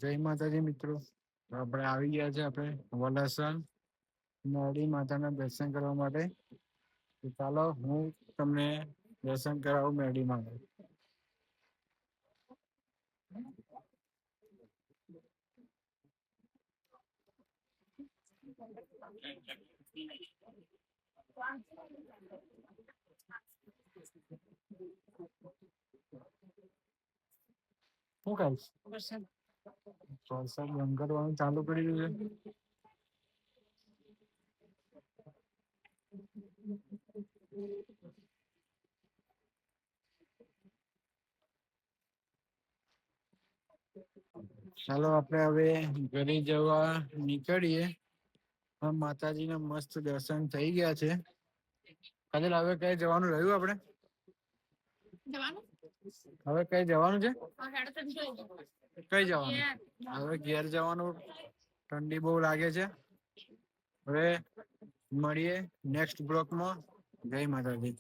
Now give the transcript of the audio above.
જય માતાજી મિત્રો. આપણે આવી ગયા છે આપણે વલાસણ મોડી માતાના દર્શન કરવા માટે. તો ચાલો હું તમને દર્શન કરાવું મેડી માં. શું ખાઈશ વરસાદ બંધ કરવાનું ચાલુ કરી દીધું છે. ચાલો આપણે હવે ઘરે જવા નીકળીએ. હા, માતાજી ના મસ્ત દર્શન થઈ ગયા છે. કાજલ હવે કઈ જવાનું રહ્યું આપણે? હવે કઈ જવાનું છે? કઈ જવાનું? હવે ઘેર જવાનું. ઠંડી બહુ લાગે છે. હવે મળીએ નેક્સ્ટ બ્લોકમાં. જય માતાજી.